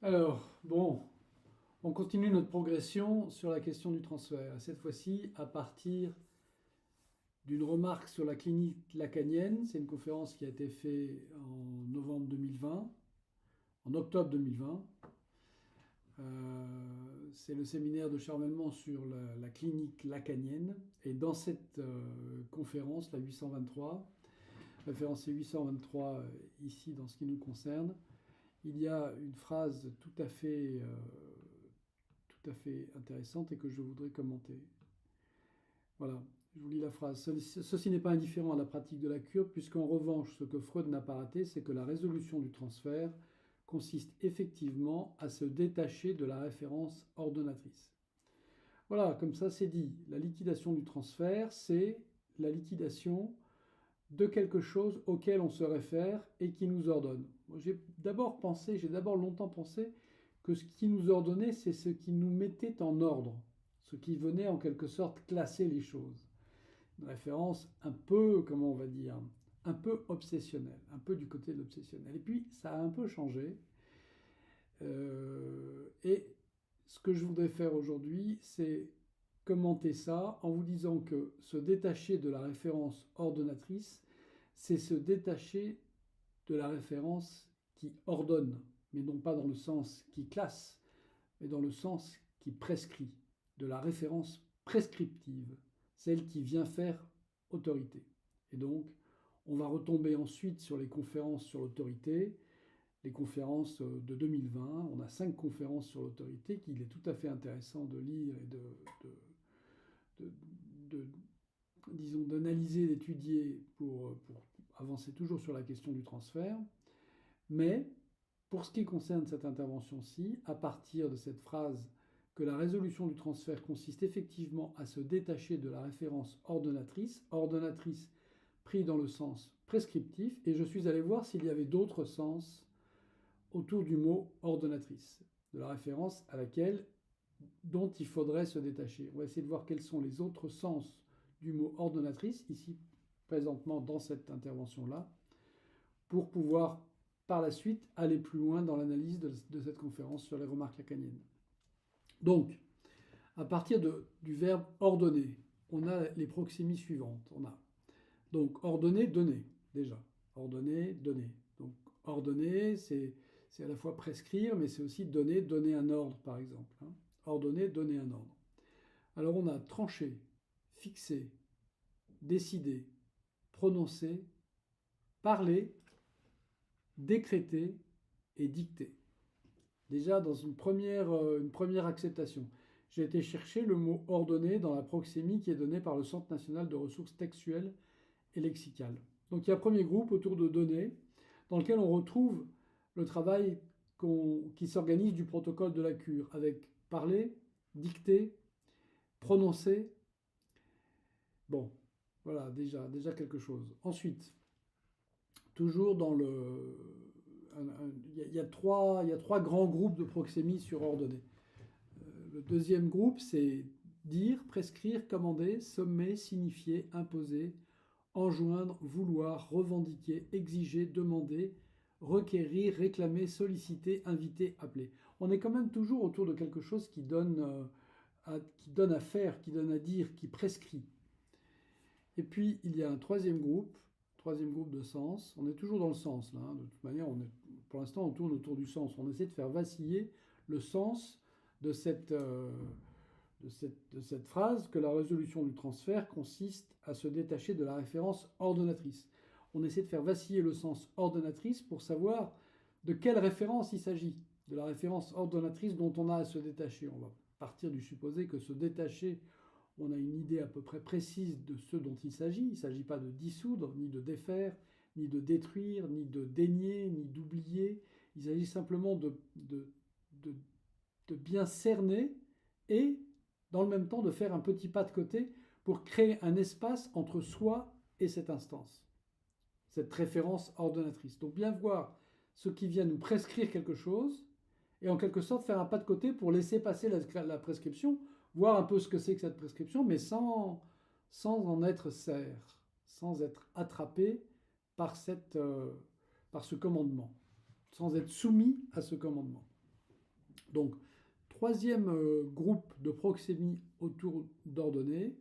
Alors, bon, on continue notre progression sur la question du transfert. Cette fois-ci, à partir d'une remarque sur la clinique lacanienne. C'est une conférence qui a été faite en novembre 2020, en octobre 2020. C'est le séminaire de Charlemagne sur la clinique lacanienne. Et dans cette conférence, la 823, référencée 823 ici dans ce qui nous concerne, il y a une phrase tout à fait intéressante et que je voudrais commenter. Voilà, je vous lis la phrase. Ceci n'est pas indifférent à la pratique de la cure, puisqu'en revanche, ce que Freud n'a pas raté, c'est que la résolution du transfert consiste effectivement à se détacher de la référence ordonnatrice. Voilà, comme ça c'est dit. La liquidation du transfert, c'est la liquidation de quelque chose auquel on se réfère et qui nous ordonne. J'ai d'abord longtemps pensé que ce qui nous ordonnait, c'est ce qui nous mettait en ordre, ce qui venait en quelque sorte classer les choses. Une référence un peu, comment on va dire, un peu obsessionnelle, un peu du côté de l'obsessionnel. Et puis, ça a un peu changé. Et ce que je voudrais faire aujourd'hui, c'est commenter ça en vous disant que se détacher de la référence ordonnatrice, c'est se détacher de la référence qui ordonne, mais non pas dans le sens qui classe, mais dans le sens qui prescrit, de la référence prescriptive, celle qui vient faire autorité. Et donc, on va retomber ensuite sur les conférences sur l'autorité, les conférences de 2020. On a 5 conférences sur l'autorité qu'il est tout à fait intéressant de lire et de, de disons, d'analyser, d'étudier pour avancer toujours sur la question du transfert. Mais pour ce qui concerne cette intervention-ci, à partir de cette phrase que la résolution du transfert consiste effectivement à se détacher de la référence ordonnatrice, ordonnatrice pris dans le sens prescriptif, et je suis allé voir s'il y avait d'autres sens autour du mot ordonnatrice, de la référence à laquelle, dont il faudrait se détacher. On va essayer de voir quels sont les autres sens du mot ordonnatrice, ici présentement dans cette intervention-là, pour pouvoir par la suite aller plus loin dans l'analyse de cette conférence sur les remarques lacaniennes. Donc, à partir du verbe ordonner, on a les proximies suivantes. On a donc ordonner, donner, déjà. Ordonner, donner. Donc ordonner, c'est à la fois prescrire, mais c'est aussi donner, donner un ordre, par exemple. Ordonner, donner un ordre. Alors on a tranché, fixé, décider, prononcer, parler, décréter et dicter. Déjà dans une première acceptation. J'ai été chercher le mot ordonné dans la proxémie qui est donnée par le Centre national de ressources textuelles et lexicales. Donc il y a un premier groupe autour de données dans lequel on retrouve le travail qui s'organise du protocole de la cure avec parler, dicter, prononcer. Bon, voilà, déjà quelque chose. Ensuite, toujours dans le... Il y a trois grands groupes de proxémie sur ordonnée. Le deuxième groupe, c'est dire, prescrire, commander, sommer, signifier, imposer, enjoindre, vouloir, revendiquer, exiger, demander, requérir, réclamer, solliciter, inviter, appeler. On est quand même toujours autour de quelque chose qui donne à faire, qui donne à dire, qui prescrit. Et puis, il y a un troisième groupe de sens. On est toujours dans le sens, là. De toute manière, pour l'instant, on tourne autour du sens. On essaie de faire vaciller le sens de cette phrase que la résolution du transfert consiste à se détacher de la référence ordonnatrice. On essaie de faire vaciller le sens ordonnatrice pour savoir de quelle référence il s'agit, de la référence ordonnatrice dont on a à se détacher. On va partir du supposé que se détacher, on a une idée à peu près précise de ce dont il s'agit. Il ne s'agit pas de dissoudre, ni de défaire, ni de détruire, ni de dénier, ni d'oublier. Il s'agit simplement de bien cerner et, dans le même temps, de faire un petit pas de côté pour créer un espace entre soi et cette instance, cette référence ordonnatrice. Donc bien voir ce qui vient nous prescrire quelque chose et en quelque sorte faire un pas de côté pour laisser passer la prescription, voir un peu ce que c'est que cette prescription, mais sans en être serre, sans être attrapé par ce commandement, sans être soumis à ce commandement. Donc, troisième groupe de proxémie autour d'ordonnées,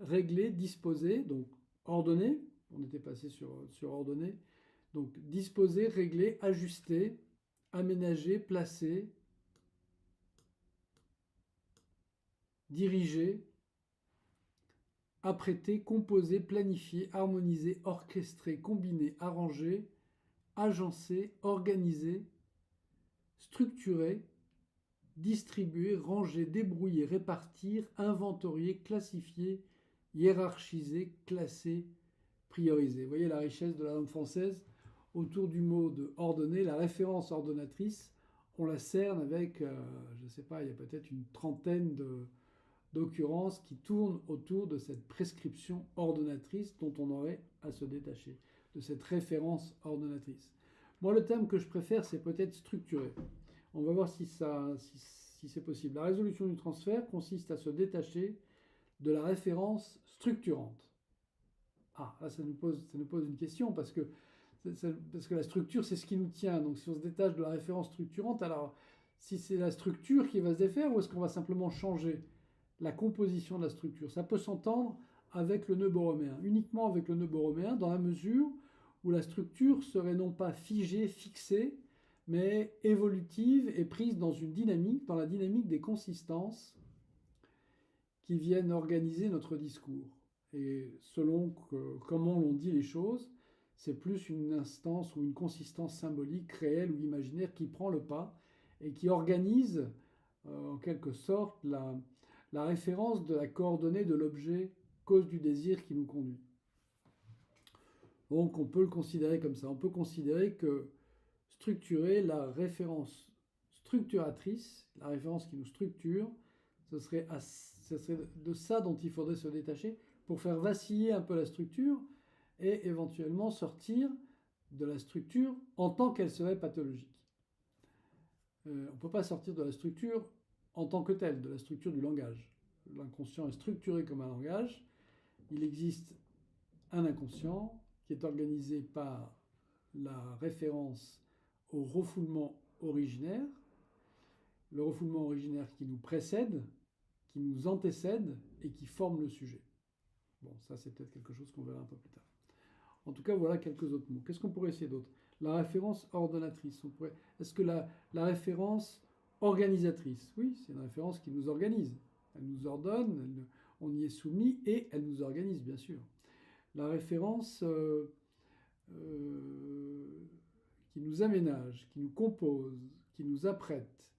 régler, disposer, donc ordonner, on était passé sur ordonner, donc disposer, régler, ajuster, aménager, placer, diriger, apprêter, composer, planifier, harmoniser, orchestrer, combiner, arranger, agencer, organiser, structurer, distribuer, ranger, débrouiller, répartir, inventorier, classifier, hiérarchiser, classer, prioriser. Vous voyez la richesse de la langue française autour du mot de ordonner, la référence ordonnatrice, on la cerne avec, je ne sais pas, il y a peut-être une trentaine d'occurrences qui tournent autour de cette prescription ordonnatrice dont on aurait à se détacher, de cette référence ordonnatrice. Moi, le terme que je préfère, c'est peut-être structuré. On va voir si c'est possible. La résolution du transfert consiste à se détacher de la référence structurante. Ah, là, ça nous pose une question parce que la structure, c'est ce qui nous tient. Donc, si on se détache de la référence structurante, alors, si c'est la structure qui va se défaire ou est-ce qu'on va simplement changer la composition de la structure? Ça peut s'entendre avec le nœud borroméen, uniquement avec le nœud borroméen, dans la mesure où la structure serait non pas figée, fixée, mais évolutive et prise dans une dynamique, dans la dynamique des consistances qui viennent organiser notre discours. Et selon comment l'on dit les choses, c'est plus une instance ou une consistance symbolique, réelle ou imaginaire qui prend le pas et qui organise en quelque sorte la référence de la coordonnée de l'objet cause du désir qui nous conduit. Donc on peut le considérer comme ça. On peut considérer que structurer la référence structuratrice, la référence qui nous structure, ce serait de ça dont il faudrait se détacher pour faire vaciller un peu la structure et éventuellement sortir de la structure en tant qu'elle serait pathologique. On ne peut pas sortir de la structure en tant que telle, de la structure du langage. L'inconscient est structuré comme un langage. Il existe un inconscient qui est organisé par la référence au refoulement originaire, le refoulement originaire qui nous précède, qui nous antécède et qui forme le sujet. Bon, ça c'est peut-être quelque chose qu'on verra un peu plus tard. En tout cas, voilà quelques autres mots. Qu'est-ce qu'on pourrait essayer d'autre? La référence ordonnatrice. Est-ce que la référence organisatrice? Oui, c'est une référence qui nous organise. Elle nous ordonne, on y est soumis et elle nous organise, bien sûr. La référence qui nous aménage, qui nous compose, qui nous apprête,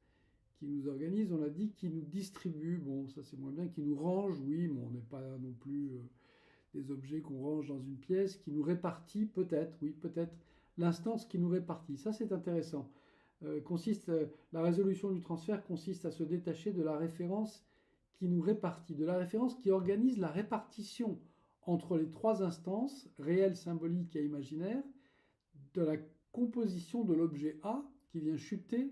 qui nous organise, on l'a dit, qui nous distribue, bon ça c'est moins bien, qui nous range, oui, mais on n'est pas non plus des objets qu'on range dans une pièce, qui nous répartit, peut-être, oui, peut-être, l'instance qui nous répartit, ça c'est intéressant. La résolution du transfert consiste à se détacher de la référence qui nous répartit, de la référence qui organise la répartition entre les trois instances, réelles, symboliques et imaginaires, de la composition de l'objet A qui vient chuter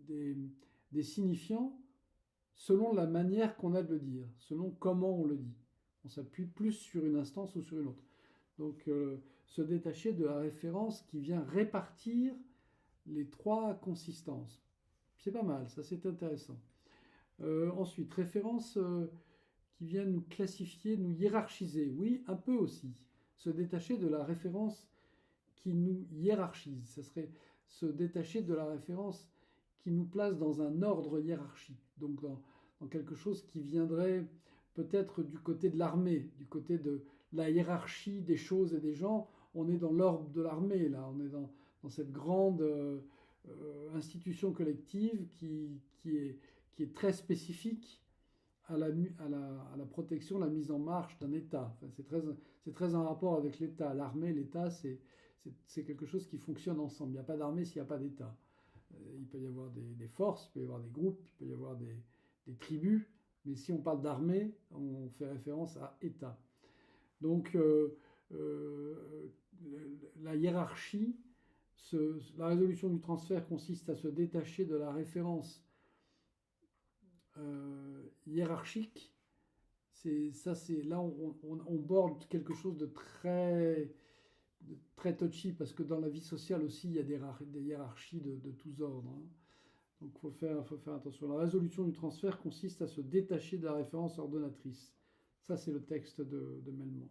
des signifiants selon la manière qu'on a de le dire, selon comment on le dit. On s'appuie plus sur une instance ou sur une autre. Donc se détacher de la référence qui vient répartir les trois consistances. C'est pas mal, ça c'est intéressant. Ensuite, référence qui vient nous classifier, nous hiérarchiser. Oui, un peu aussi. Se détacher de la référence qui nous hiérarchise. Ce serait se détacher de la référence qui nous place dans un ordre hiérarchique. Donc dans quelque chose qui viendrait peut-être du côté de l'armée, du côté de la hiérarchie des choses et des gens. On est dans l'ordre de l'armée, là. On est dans cette grande institution collective qui est très spécifique à la protection, la mise en marche d'un État. Enfin, c'est très en rapport avec l'État. L'armée, l'État, c'est quelque chose qui fonctionne ensemble. Il n'y a pas d'armée s'il n'y a pas d'État. Il peut y avoir des forces, il peut y avoir des groupes, il peut y avoir des tribus, mais si on parle d'armée, on fait référence à État. Donc la hiérarchie, la résolution du transfert consiste à se détacher de la référence hiérarchique. Là on borde quelque chose de très touchy, parce que dans la vie sociale aussi il y a des hiérarchies de tous ordres. Donc il faut faire attention. La résolution du transfert consiste à se détacher de la référence ordonnatrice. Ça, c'est le texte de Melman.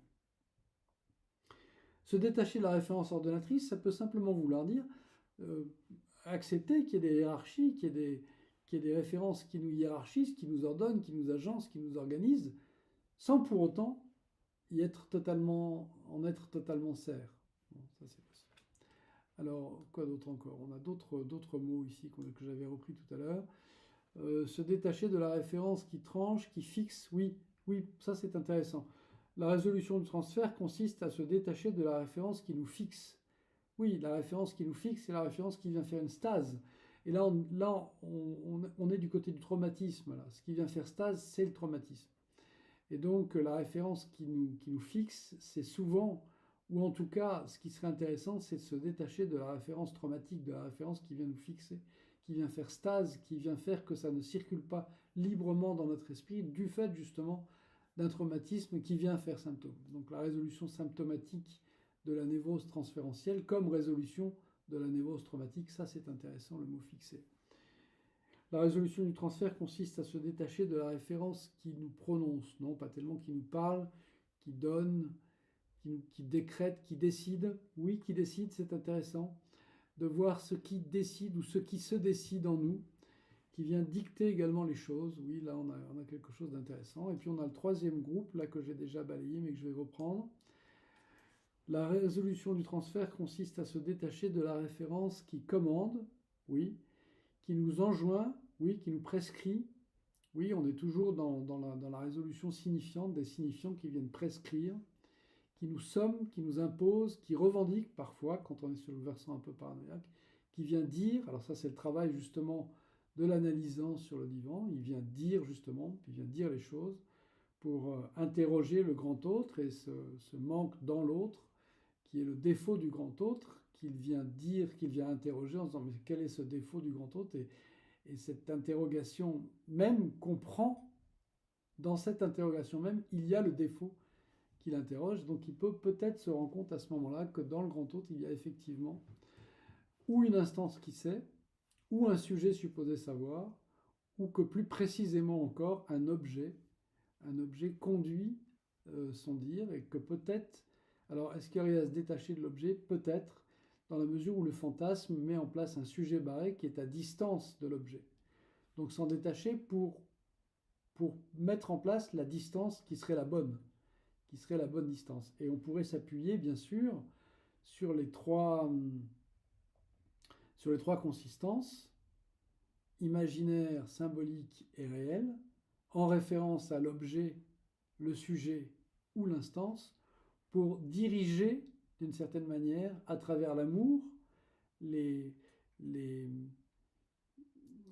Se détacher de la référence ordonnatrice, ça peut simplement vouloir dire accepter qu'il y ait des hiérarchies, qu'il y ait des références qui nous hiérarchisent, qui nous ordonnent, qui nous agencent, qui nous organisent, sans pour autant en être totalement serre. Bon, ça c'est possible. Alors, quoi d'autre encore? On a d'autres mots ici que j'avais repris tout à l'heure. Se détacher de la référence qui tranche, qui fixe, oui, ça c'est intéressant. La résolution du transfert consiste à se détacher de la référence qui nous fixe. Oui, la référence qui nous fixe, c'est la référence qui vient faire une stase. Et là, on est du côté du traumatisme. Là. Ce qui vient faire stase, c'est le traumatisme. Et donc, la référence qui nous fixe, c'est souvent, ou en tout cas, ce qui serait intéressant, c'est de se détacher de la référence traumatique, de la référence qui vient nous fixer, qui vient faire stase, qui vient faire que ça ne circule pas librement dans notre esprit, du fait justement d'un traumatisme qui vient faire symptôme. Donc, la résolution symptomatique de la névrose transférentielle comme résolution de la névrose traumatique, ça c'est intéressant, le mot fixé. La résolution du transfert consiste à se détacher de la référence qui nous prononce, non pas tellement qui nous parle, qui donne, qui décrète, qui décide. Oui, qui décide, c'est intéressant de voir ce qui décide ou ce qui se décide en nous, qui vient dicter également les choses. Oui, là on a quelque chose d'intéressant. Et puis on a le troisième groupe, là que j'ai déjà balayé mais que je vais reprendre. La résolution du transfert consiste à se détacher de la référence qui commande, oui, qui nous enjoint, oui, qui nous prescrit. Oui, on est toujours dans la résolution signifiante, des signifiants qui viennent prescrire, qui nous somment, qui nous imposent, qui revendiquent parfois, quand on est sur le versant un peu paranoïaque, qui vient dire, alors ça c'est le travail justement de l'analysant sur le divan, il vient dire justement, il vient dire les choses pour interroger le grand autre et ce manque dans l'autre, qui est le défaut du grand autre, qu'il vient dire, qu'il vient interroger en disant mais quel est ce défaut du grand autre, et cette interrogation même comprend, dans cette interrogation même, il y a le défaut qu'il interroge, donc il peut peut-être se rendre compte à ce moment-là que dans le grand autre, il y a effectivement ou une instance qui sait, ou un sujet supposé savoir, ou que plus précisément encore, un objet conduit son dire, et que peut-être, alors est-ce qu'il y a à se détacher de l'objet? Peut-être, dans la mesure où le fantasme met en place un sujet barré qui est à distance de l'objet. Donc s'en détacher pour mettre en place la distance qui serait la bonne distance. Et on pourrait s'appuyer, bien sûr, sur les trois consistances, imaginaire, symbolique et réel, en référence à l'objet, le sujet ou l'instance, pour diriger, d'une certaine manière, à travers l'amour,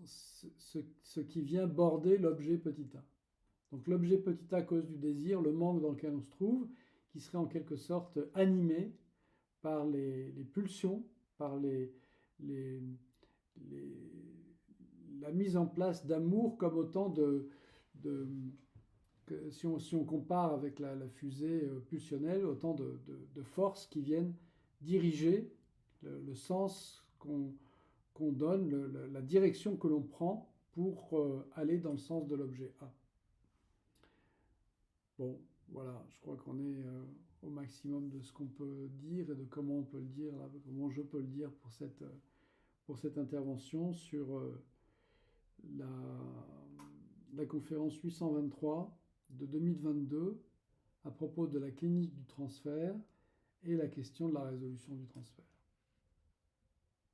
ce qui vient border l'objet petit a. Donc l'objet petit a à cause du désir, le manque dans lequel on se trouve, qui serait en quelque sorte animé par les pulsions, par la mise en place d'amour comme autant si on compare avec la fusée pulsionnelle, autant de forces qui viennent diriger le sens qu'on donne, la direction que l'on prend pour aller dans le sens de l'objet A. Bon, voilà, je crois qu'on est au maximum de ce qu'on peut dire et de comment on peut le dire, là, comment je peux le dire pour cette intervention sur la conférence 823 de 2022 à propos de la clinique du transfert et la question de la résolution du transfert.